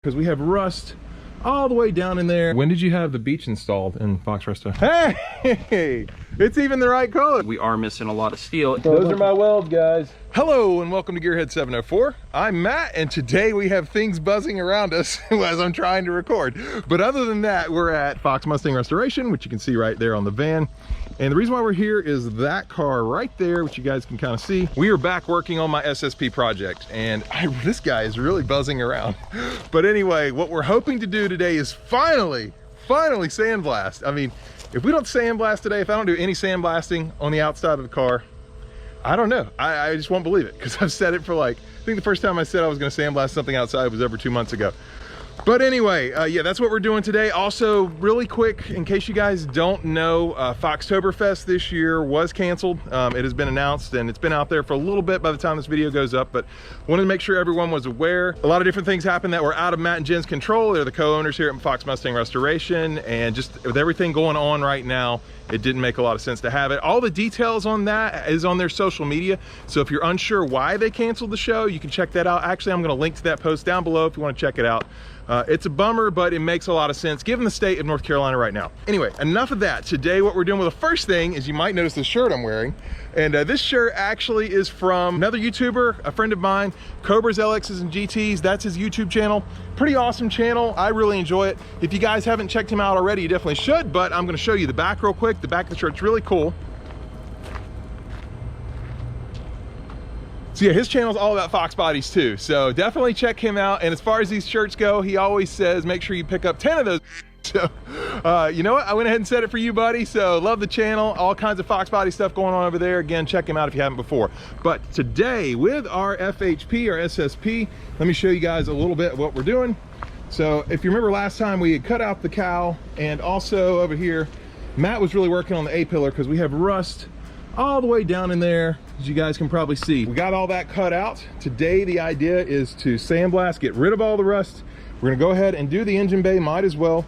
because we have rust all the way down in there. When did you have the beach installed in Fox Resto? Hey, it's even the right color. We are missing a lot of steel. Those are my welds, guys. Hello and welcome to Gearhead 704. I'm Matt, and today we have things buzzing around us as I'm trying to record. But other than that, we're at Fox Mustang Restoration, which you can see right there on the van. And the reason why we're here is that car right there, which you guys can kind of see. We are back working on my SSP project, and this guy is really buzzing around. But anyway, what we're hoping to do today is finally sandblast. I mean, if we don't sandblast today, if I don't do any sandblasting on the outside of the car, I don't know. I just won't believe it, because I've said it for like, I think the first time I said I was gonna sandblast something outside was over 2 months ago. But anyway, yeah, that's what we're doing today. Also, really quick, in case you guys don't know, Foxtoberfest this year was canceled. It has been announced and it's been out there for a little bit by the time this video goes up, but wanted to make sure everyone was aware. A lot of different things happened that were out of Matt and Jen's control. They're the co-owners here at Fox Mustang Restoration, and just with everything going on right now, it didn't make a lot of sense to have it. All the details on that is on their social media. So if you're unsure why they canceled the show, you can check that out. Actually, I'm gonna link to that post down below if you wanna check it out. It's a bummer, but it makes a lot of sense given the state of North Carolina right now. Anyway, enough of that. Today, what we're doing, well, the first thing is you might notice the shirt I'm wearing. And this shirt actually is from another YouTuber, a friend of mine, Cobras, LXs, and GTs. That's his YouTube channel. Pretty awesome channel. I really enjoy it. If you guys haven't checked him out already, you definitely should, but I'm gonna show you the back real quick. The back of the shirt's really cool. So yeah, his channel is all about Fox bodies too. So definitely check him out. And as far as these shirts go, he always says, make sure you pick up 10 of those. So, you know what? I went ahead and said it for you, buddy. So love the channel, all kinds of Fox body stuff going on over there. Again, check him out if you haven't before. But today with our FHP or SSP, let me show you guys a little bit of what we're doing. So if you remember last time, we had cut out the cowl, and also over here, Matt was really working on the A-pillar because we have rust all the way down in there, as you guys can probably see. We got all that cut out. Today, the idea is to sandblast, get rid of all the rust. We're gonna go ahead and do the engine bay, might as well,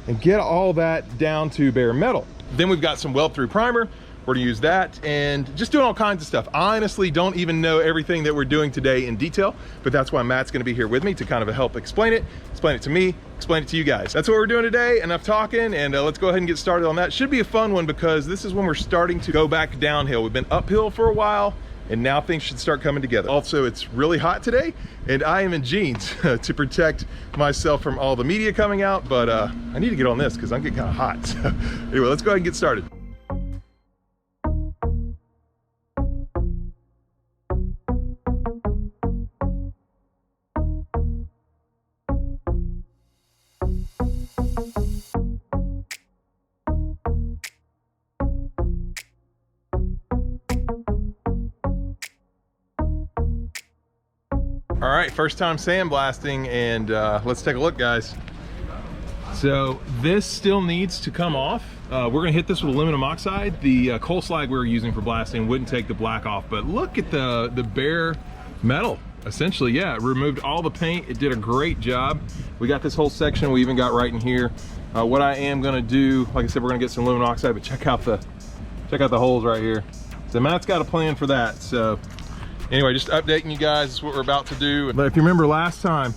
and get all that down to bare metal. Then we've got some weld through primer. We're gonna use that and just doing all kinds of stuff. I honestly don't even know everything that we're doing today in detail, but that's why Matt's gonna be here with me to kind of help explain it to me, explain it to you guys. That's what we're doing today. Enough talking, and let's go ahead and get started on that. Should be a fun one because this is when we're starting to go back downhill. We've been uphill for a while, and now things should start coming together. Also, it's really hot today, and I am in jeans to protect myself from all the media coming out, but I need to get on this because I'm getting kind of hot. So anyway, let's go ahead and get started. All right, first time sandblasting, and let's take a look, guys. So this still needs to come off. We're gonna hit this with aluminum oxide. The coal slag we were using for blasting wouldn't take the black off, but look at the bare metal. Essentially, yeah, it removed all the paint. It did a great job. We got this whole section. We even got right in here. What I am gonna do, like I said, we're gonna get some aluminum oxide, but check out the holes right here. So Matt's got a plan for that. So anyway, just updating you guys, this is what we're about to do. But if you remember last time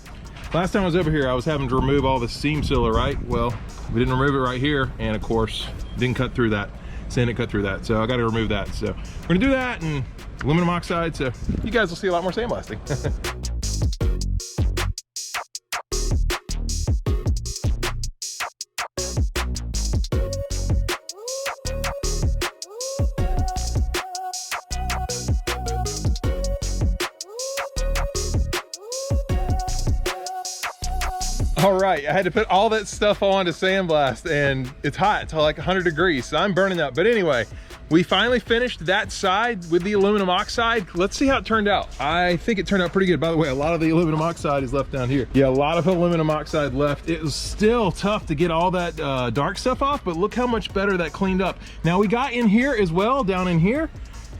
I was over here, I was having to remove all the seam sealer, right? Well, we didn't remove it right here, and of course, didn't cut through that. Sand it cut through that, so I gotta remove that. So we're gonna do that and aluminum oxide, so you guys will see a lot more sandblasting. All right, I had to put all that stuff on to sandblast, and it's hot, it's like 100 degrees, so I'm burning up. But anyway, we finally finished that side with the aluminum oxide. Let's see how it turned out. I think it turned out pretty good. By the way, a lot of the aluminum oxide is left down here. Yeah, a lot of aluminum oxide left. It was still tough to get all that dark stuff off, but look how much better that cleaned up. Now we got in here as well, down in here.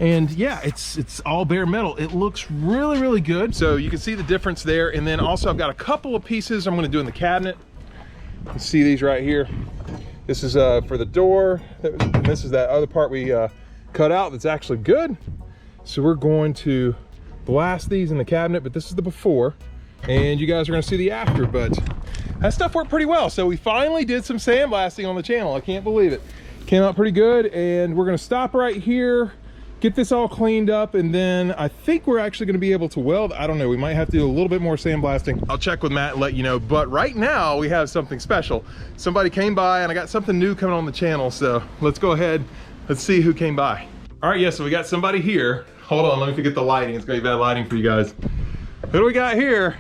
And yeah, it's all bare metal. It looks really, really good. So you can see the difference there. And then also I've got a couple of pieces I'm gonna do in the cabinet. You can see these right here. This is for the door. And this is that other part we cut out that's actually good. So we're going to blast these in the cabinet, but this is the before. and you guys are gonna see the after, but that stuff worked pretty well. So we finally did some sandblasting on the channel. I can't believe it. Came out pretty good, and we're gonna stop right here, get this all cleaned up, and then I think we're actually gonna be able to weld. I don't know, we might have to do a little bit more sandblasting. I'll check with Matt and let you know, but right now we have something special. Somebody came by and I got something new coming on the channel, so let's go ahead, let's see who came by. All right, yeah, so we got somebody here. Hold on, let me forget the lighting. It's gonna be bad lighting for you guys. Who do we got here?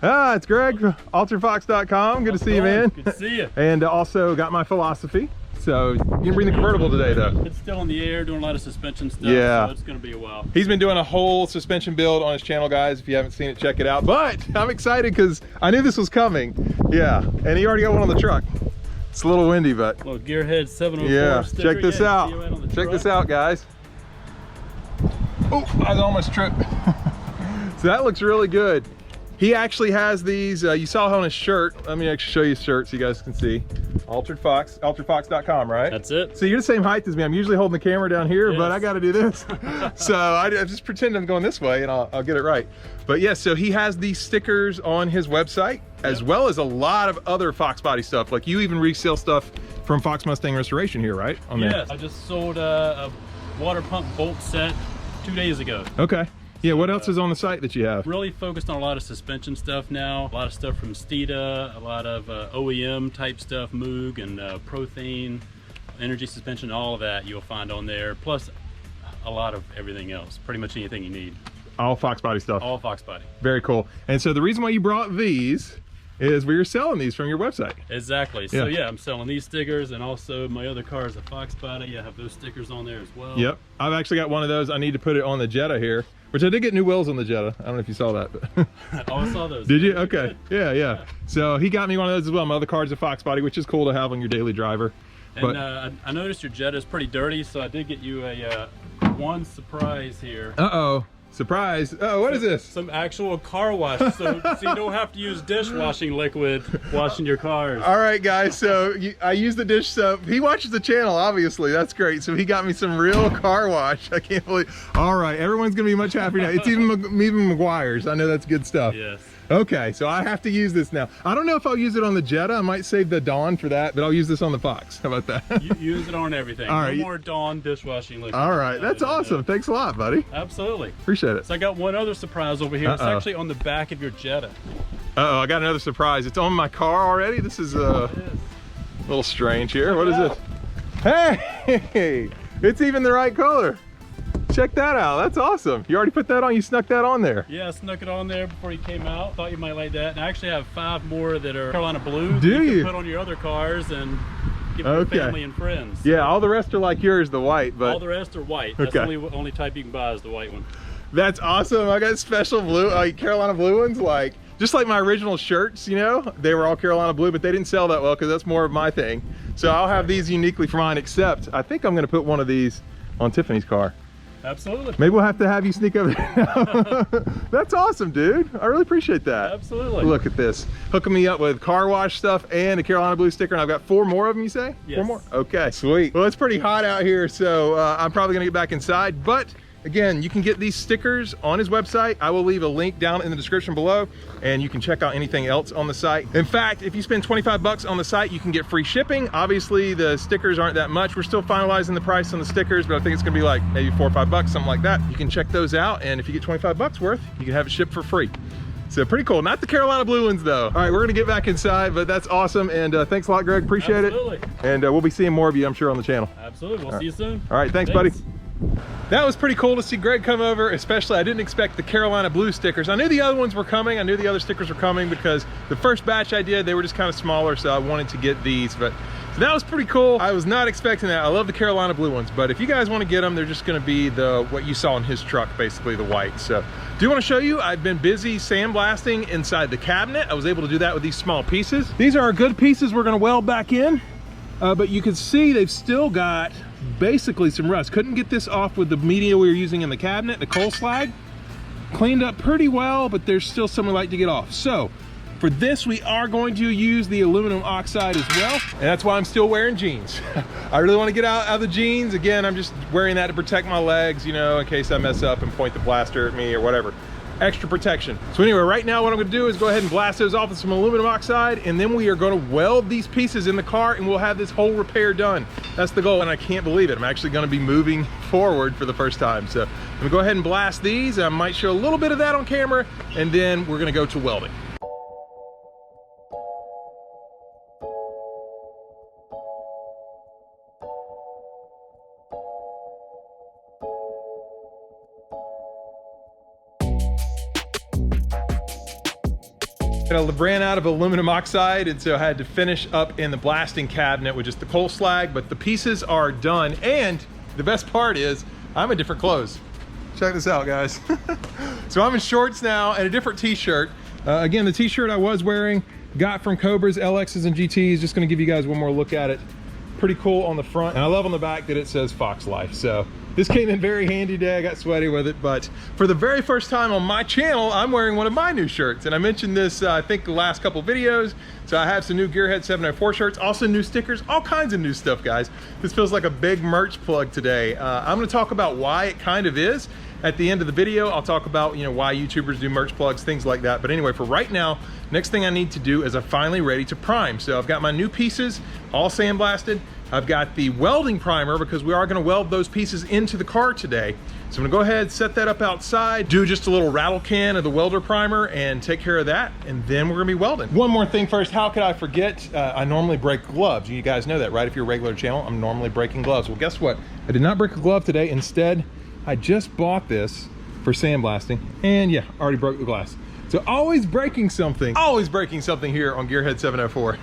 Ah, it's Greg from alterfox.com. Good to see you, man. Good to see you. And also got my philosophy. So you can bring the convertible today, though. It's still in the air, doing a lot of suspension stuff. Yeah. So it's going to be a while. He's been doing a whole suspension build on his channel, guys. If you haven't seen it, check it out. But I'm excited because I knew this was coming. Yeah, and he already got one on the truck. It's a little windy, but. Little Gearhead 704 yeah, sticker. check this out. Check this out, guys. Oh, I almost tripped. So that looks really good. He actually has these, you saw on his shirt. Let me actually show you his shirt so you guys can see. alterfox.com, right? That's it. So you're the same height as me. I'm usually holding the camera down here, yes. But I got to do this. So I just pretend I'm going this way and I'll get it right. But yeah, so he has these stickers on his website, as well as a lot of other FOXBODY stuff. Like you even resell stuff from Fox Mustang Restoration here, right? Yes, I just sold a water pump bolt set 2 days ago. Okay. Yeah, what else is on the site that you have? Really focused on a lot of suspension stuff now. A lot of stuff from Steeda, a lot of OEM type stuff, Moog and Prothane, energy suspension, all of that you'll find on there. Plus a lot of everything else, pretty much anything you need. All FOXBODY stuff. All FOXBODY. Very cool. And so the reason why you brought these is we were selling these from your website. Exactly. So yeah, I'm selling these stickers, and also my other car is a FOXBODY. I have those stickers on there as well. Yep. I've actually got one of those. I need to put it on the Jetta here, which I did get new wheels on the Jetta. I don't know if you saw that, but oh, I saw those. Did you? Okay. Yeah. So he got me one of those as well. My other car's a FOXBODY, which is cool to have on your daily driver. And I noticed your Jetta is pretty dirty, so I did get you a one surprise here. Uh-oh. Surprise. Oh, what is this? Some actual car wash, so you don't have to use dishwashing liquid washing your cars. All right, guys, so I use the dish soap. He watches the channel, obviously. That's great. So he got me some real car wash. I can't believe. All right, everyone's going to be much happier now. It's even McGuire's. I know that's good stuff. Yes. Okay, so I have to use this now. I don't know if I'll use it on the Jetta. I might save the Dawn for that, but I'll use this on the Fox. How about that? You use it on everything. All right. No more Dawn dishwashing liquid. All right, that's awesome. Thanks a lot, buddy. Absolutely. Appreciate it. So I got one other surprise over here. It's actually on the back of your Jetta. Uh-oh, I got another surprise. It's on my car already. This is a little strange here. What is this? Hey, it's even the right color. Check that out. That's awesome. You already put that on? You snuck that on there? Yeah, I snuck it on there before you came out. Thought you might like that. And I actually have 5 more that are Carolina blue. Do you? Can put on your other cars and give your family and friends. Yeah, all the rest are like yours, the white. But all the rest are white. That's the only type you can buy is the white one. That's awesome. I got special blue, like Carolina blue ones, like just like my original shirts, you know, they were all Carolina blue, but they didn't sell that well because that's more of my thing. So I'll have these uniquely for mine, except I think I'm going to put one of these on Tiffany's car. Absolutely. Maybe we'll have to have you sneak over there. That's awesome, dude. I really appreciate that. Absolutely. Look at this. Hooking me up with car wash stuff and a Carolina blue sticker, and I've got 4 more of them, you say? Yes. 4 more? Okay, sweet. Well, it's pretty hot out here, so I'm probably gonna get back inside, but again, you can get these stickers on his website. I will leave a link down in the description below, and you can check out anything else on the site. In fact, if you spend 25 bucks on the site, you can get free shipping. Obviously, the stickers aren't that much. We're still finalizing the price on the stickers, but I think it's gonna be like maybe 4 or 5 bucks, something like that. You can check those out, and if you get 25 bucks worth, you can have it shipped for free. So pretty cool. Not the Carolina blue ones though. All right, we're gonna get back inside, but that's awesome. And thanks a lot, Greg. Appreciate it. And we'll be seeing more of you, I'm sure, on the channel. Absolutely. We'll see you soon. All right, thanks, buddy. That was pretty cool to see Greg come over, especially I didn't expect the Carolina blue stickers. I knew the other ones were coming. I knew the other stickers were coming because the first batch I did, they were just kind of smaller, so I wanted to get these. But so that was pretty cool. I was not expecting that. I love the Carolina blue ones, but if you guys want to get them, they're just going to be what you saw in his truck, basically the white. So do want to show you, I've been busy sandblasting inside the cabinet. I was able to do that with these small pieces. These are good pieces we're going to weld back in, but you can see they've still got basically some rust. Couldn't get this off with the media we were using in the cabinet, the coal slag. Cleaned up pretty well, but there's still some we like to get off. So for this, we are going to use the aluminum oxide as well, and that's why I'm still wearing jeans. I really want to get out of the jeans. Again, I'm just wearing that to protect my legs, you know, in case I mess up and point the blaster at me or whatever. extra protection. So anyway, right now what I'm gonna do is go ahead and blast those off with some aluminum oxide, and then we are gonna weld these pieces in the car and we'll have this whole repair done. That's the goal, and I can't believe it. I'm actually gonna be moving forward for the first time. So I'm gonna go ahead and blast these. I might show a little bit of that on camera, and then we're gonna go to welding. I ran out of aluminum oxide, and so I had to finish up in the blasting cabinet with just the coal slag, but the pieces are done. And the best part is I'm in different clothes. Check this out, guys. So I'm in shorts now and a different t-shirt. Again, the t-shirt I was wearing, got from Cobras, LXs, and GTs. Just gonna give you guys one more look at it. Pretty cool on the front, and I love on the back that it says Fox Life. So this came in very handy today. I got sweaty with it, but for the very first time on my channel, I'm wearing one of my new shirts. And I mentioned this, I think the last couple videos. So I have some new Gearhead 704 shirts, also new stickers, all kinds of new stuff, guys. This feels like a big merch plug today. I'm gonna talk about why it kind of is. At the end of the video, I'll talk about, you know, why YouTubers do merch plugs, things like that. But anyway, for right now, next thing I need to do is I'm finally ready to prime. So I've got my new pieces all sandblasted. I've got the welding primer because we are gonna weld those pieces into the car today. So I'm gonna go ahead, set that up outside, do just a little rattle can of the welder primer and take care of that, and then we're gonna be welding. One more thing first, how could I forget? I normally break gloves. You guys know that, right? If you're a regular channel, I'm normally breaking gloves. Well, guess what? I did not break a glove today. Instead, I just bought this for sandblasting, and yeah, already broke the glass. So always breaking something here on Gearhead 704.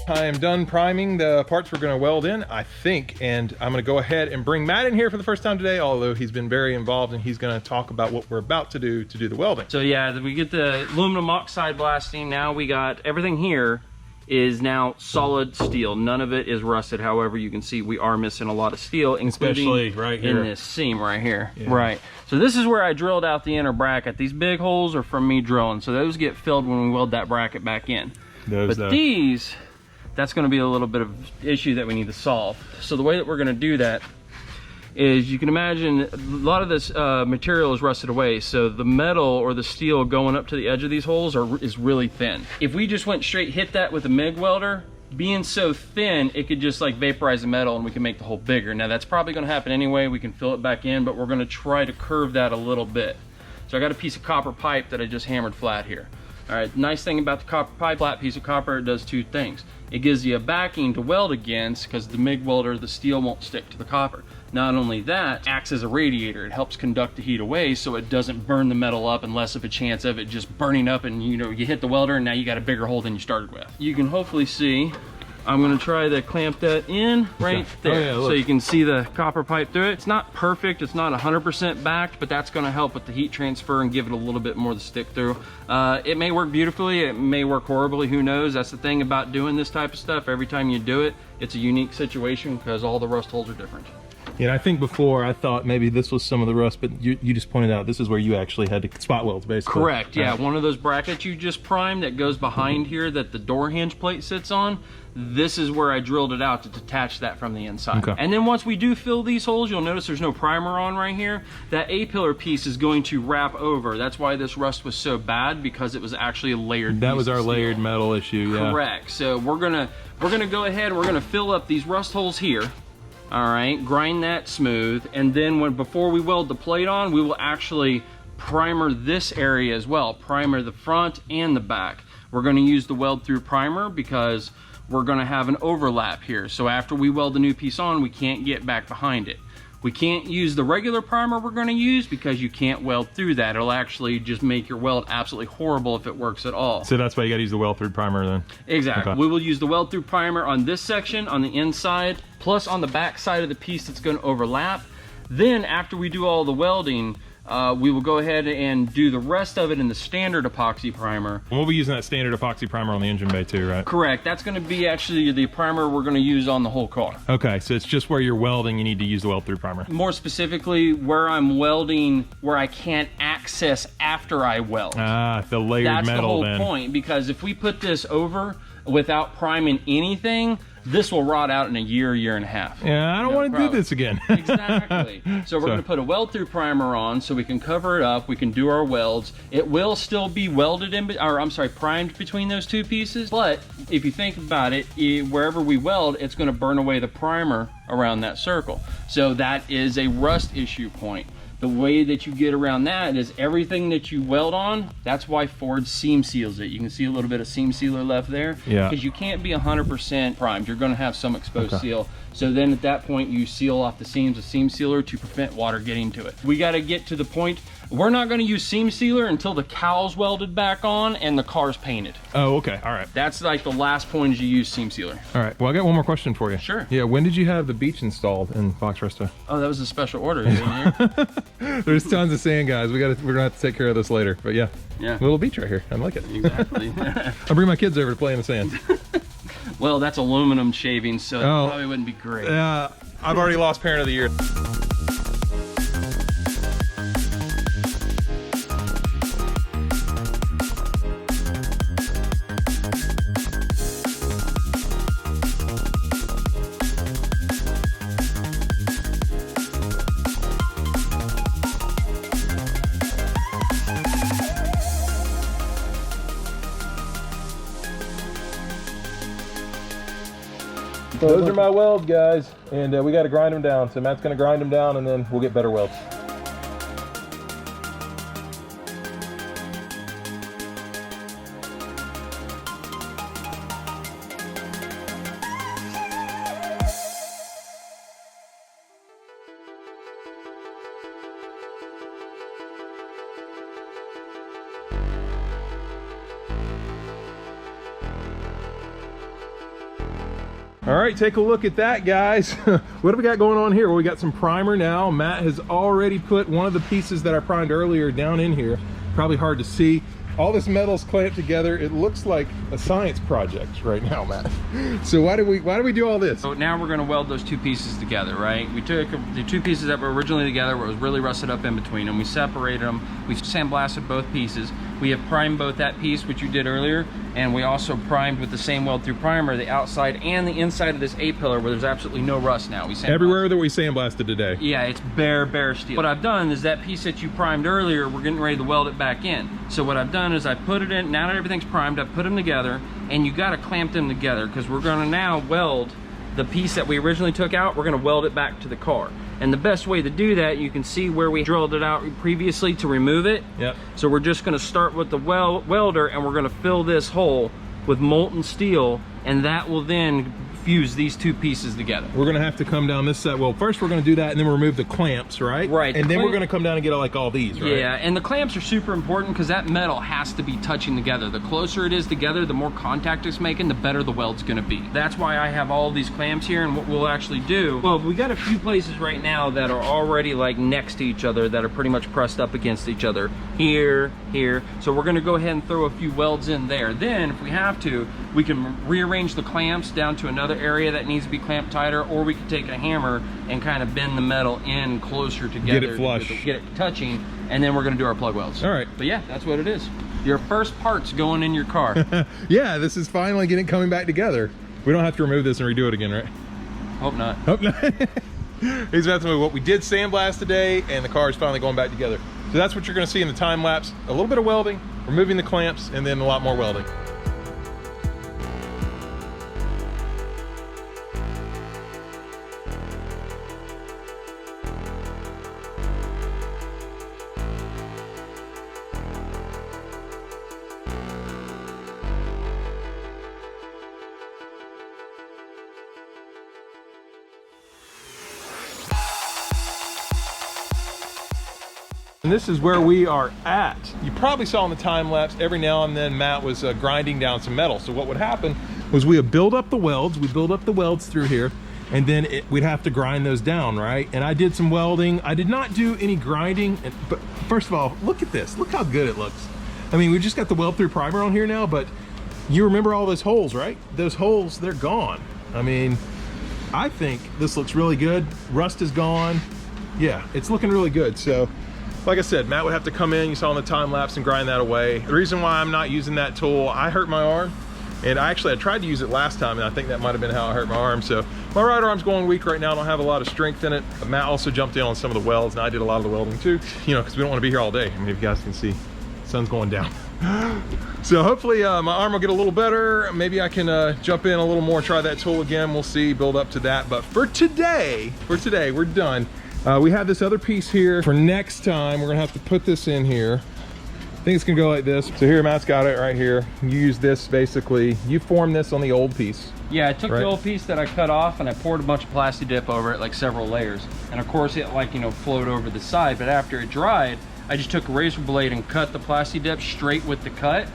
I am done priming the parts we're going to weld in, I think, and I'm going to go ahead and bring Matt in here for the first time today, although he's been very involved, and he's going to talk about what we're about to do the welding. So yeah, we get the aluminum oxide blasting. Now we got everything here is now solid steel. None of it is rusted. However, you can see we are missing a lot of steel, especially right here in this seam right here. Yeah. Right. So this is where I drilled out the inner bracket. These big holes are from me drilling, so those get filled when we weld that bracket back in. These, that's going to be a little bit of issue that we need to solve. So the way that we're going to do that is, you can imagine a lot of this material is rusted away, so the metal or the steel going up to the edge of these holes is really thin. If we just went straight hit that with a MIG welder, being so thin, it could just like vaporize the metal and we can make the hole bigger. Now that's probably going to happen anyway. We can fill it back in, but we're going to try to curve that a little bit. So I got a piece of copper pipe that I just hammered flat here. All right, nice thing about the copper pipe, flat piece of copper, it does two things. It gives you a backing to weld against, because the MIG welder, the steel won't stick to the copper. Not only that, it acts as a radiator. It helps conduct the heat away so it doesn't burn the metal up, and less of a chance of it just burning up and you hit the welder and now you got a bigger hole than you started with. You can hopefully see, I'm gonna try to clamp that in right there. Oh, yeah, so you can see the copper pipe through it. It's not perfect, it's not 100% backed, but that's gonna help with the heat transfer and give it a little bit more to stick through. It may work beautifully, it may work horribly, who knows? That's the thing about doing this type of stuff. Every time you do it, it's a unique situation because all the rust holes are different. Yeah, I think before I thought maybe this was some of the rust, but you just pointed out this is where you actually had to spot welds, basically. Correct, yeah. One of those brackets you just primed that goes behind here that the door hinge plate sits on, this is where I drilled it out to detach that from the inside. Okay. And then once we do fill these holes, you'll notice there's no primer on right here. That A-pillar piece is going to wrap over. That's why this rust was so bad, because it was actually a layered piece. That was our layered metal issue, yeah. Correct. So we're gonna go ahead and we're gonna fill up these rust holes here. All right, grind that smooth, and then before we weld the plate on, we will actually primer this area as well. Primer the front and the back. We're gonna use the weld through primer because we're gonna have an overlap here. So after we weld the new piece on, we can't get back behind it. We can't use the regular primer we're gonna use because you can't weld through that. It'll actually just make your weld absolutely horrible if it works at all. So that's why you gotta use the weld through primer then? Exactly. Okay. We will use the weld through primer on this section, on the inside, plus on the back side of the piece that's gonna overlap. Then after we do all the welding, we will go ahead and do the rest of it in the standard epoxy primer. We'll be using that standard epoxy primer on the engine bay too, right? Correct. That's going to be actually the primer we're going to use on the whole car. Okay, so it's just where you're welding, you need to use the weld through primer. More specifically, where I'm welding, where I can't access after I weld. Ah, the layered metal then. That's the whole point, because if we put this over without priming anything, this will rot out in a year, year and a half. Yeah, I don't want to do this again. Exactly. So we're going to put a weld through primer on so we can cover it up. We can do our welds. It will still be welded in, or I'm sorry, primed between those two pieces. But if you think about it, wherever we weld, it's going to burn away the primer around that circle. So that is a rust issue point. The way that you get around that is everything that you weld on, that's why Ford seam seals it. You can see a little bit of seam sealer left there. Yeah. Because you can't be 100% primed. You're gonna have some exposed seal. So then at that point, you seal off the seams with seam sealer to prevent water getting to it. We gotta get to the point, we're not gonna use seam sealer until the cowl's welded back on and the car's painted. Oh, okay, all right. That's like the last point is you use seam sealer. All right, well, I got one more question for you. Sure. Yeah, when did you have the beach installed in Fox Resto? Oh, that was a special order, isn't it? There's tons of sand, guys. We're gonna have to take care of this later, but yeah. Yeah. Little beach right here, I like it. Exactly. I'll bring my kids over to play in the sand. Well, that's aluminum shavings, so that probably wouldn't be great. Yeah, I've already lost Parent of the Year. Those are my welds, guys, and we got to grind them down. So Matt's going to grind them down, and then we'll get better welds. All right, take a look at that, guys. What do we got going on here? Well, we got some primer now. Matt has already put one of the pieces that I primed earlier down in here. Probably hard to see. All this metal's clamped together. It looks like a science project right now, Matt. So why do we do all this? So now we're going to weld those two pieces together, right? We took the two pieces that were originally together, where it was really rusted up in between, and we separated them. We sandblasted both pieces. We have primed both that piece, which you did earlier, and we also primed with the same weld through primer the outside and the inside of this A-pillar, where there's absolutely no rust now. We everywhere that we sandblasted today. Yeah, it's bare steel. What I've done is that piece that you primed earlier, we're getting ready to weld it back in. So what I've done is I put it in, now that everything's primed, I've put them together, and you gotta clamp them together, because we're gonna now weld the piece that we originally took out, we're gonna weld it back to the car. And the best way to do that, you can see where we drilled it out previously to remove it. Yep. So we're just gonna start with the welder, and we're gonna fill this hole with molten steel, and that will then fuse these two pieces together. We're gonna have to come down this side. Well, first we're gonna do that, and then we'll remove the clamps, right? Right. And then we're gonna come down and get like all these, right? Yeah, and the clamps are super important because that metal has to be touching together. The closer it is together, the more contact it's making, the better the weld's gonna be. That's why I have all these clamps here, and what we'll actually do, well, we got a few places right now that are already like next to each other that are pretty much pressed up against each other. Here. So we're gonna go ahead and throw a few welds in there. Then, if we have to, we can rearrange the clamps down to another area that needs to be clamped tighter, or we could take a hammer and kind of bend the metal in closer together. Get it flush. Get it touching, and then we're gonna do our plug welds. All right. But yeah, that's what it is. Your first part's going in your car. Yeah, this is finally coming back together. We don't have to remove this and redo it again, right? Hope not. Hope not. He's about to move what we did sandblast today, and the car is finally going back together. So that's what you're gonna see in the time lapse. A little bit of welding, removing the clamps, and then a lot more welding. And this is where we are at. You probably saw in the time lapse, every now and then Matt was grinding down some metal. So what would happen was we would build up the welds. We build up the welds through here, and then we'd have to grind those down, right? And I did some welding. I did not do any grinding, but first of all, look at this. Look how good it looks. I mean, we just got the weld through primer on here now, but you remember all those holes, right? Those holes, they're gone. I mean, I think this looks really good. Rust is gone. Yeah, it's looking really good. So like I said, Matt would have to come in, you saw in the time lapse, and grind that away. The reason why I'm not using that tool, I hurt my arm, and I tried to use it last time, and I think that might have been how I hurt my arm. So my right arm's going weak right now. I don't have a lot of strength in it. But Matt also jumped in on some of the welds, and I did a lot of the welding too, you know, because we don't want to be here all day. I mean, if you guys can see, the sun's going down. So hopefully my arm will get a little better. Maybe I can jump in a little more, try that tool again. We'll see, build up to that. But for today, we're done. We have this other piece here. For next time, we're gonna have to put this in here. I think it's gonna go like this. So here, Matt's got it right here. You use this basically. You form this on the old piece. Yeah, I took the old piece that I cut off and I poured a bunch of plasti dip over it, like several layers. And of course it flowed over the side, but after it dried, I just took a razor blade and cut the plasti dip straight with the cut,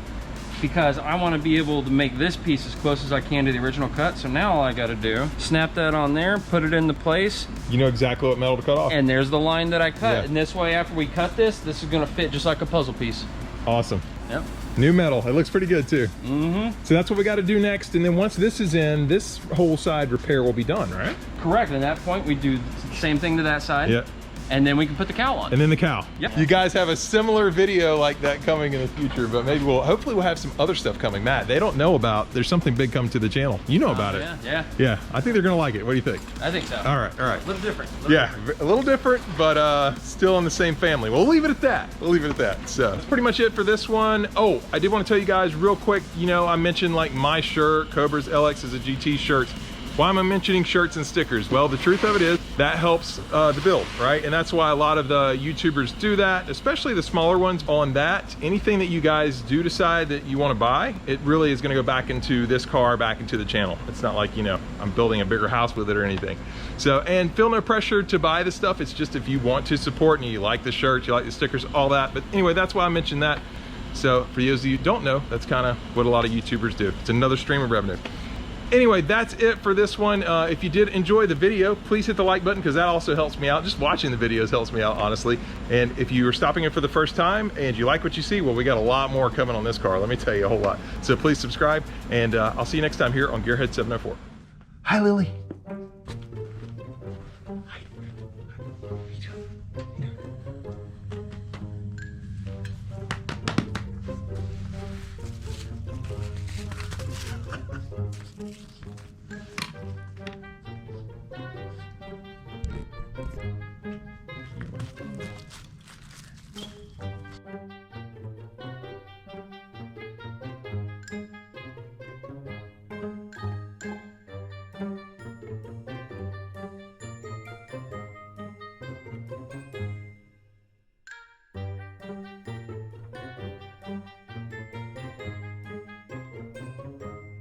because I want to be able to make this piece as close as I can to the original cut. So now all I got to do, snap that on there, put it into place. You know exactly what metal to cut off. And there's the line that I cut. Yeah. And this way, after we cut this is going to fit just like a puzzle piece. Awesome. Yep. New metal. It looks pretty good too. Mm-hmm. So that's what we got to do next. And then once this is in, this whole side repair will be done, right? Correct. And at that point, we do the same thing to that side. Yeah. And then we can put the cowl on. And then the cowl. Yep. You guys have a similar video like that coming in the future, but maybe hopefully we'll have some other stuff coming. Matt, they don't know about, there's something big coming to the channel. You know about it. Yeah, I think they're gonna like it. What do you think? I think so. All right. A little different. A little different, but still in the same family. We'll leave it at that. So that's pretty much it for this one. Oh, I did want to tell you guys real quick, I mentioned like my shirt, Cobra's LX is a GT shirt. Why am I mentioning shirts and stickers? Well, the truth of it is that helps the build, right? And that's why a lot of the YouTubers do that, especially the smaller ones. On that, anything that you guys do decide that you want to buy, it really is going to go back into this car, back into the channel. It's not like, I'm building a bigger house with it or anything. So, and feel no pressure to buy the stuff. It's just if you want to support and you like the shirts, you like the stickers, all that. But anyway, that's why I mentioned that. So for those of you who don't know, that's kind of what a lot of YouTubers do. It's another stream of revenue. Anyway, that's it for this one. If you did enjoy the video, please hit the like button, because that also helps me out. Just watching the videos helps me out, honestly. And if you are stopping in for the first time and you like what you see, well, we got a lot more coming on this car. Let me tell you a whole lot. So please subscribe, and I'll see you next time here on Gearhead 704. Hi, Lily. Hi.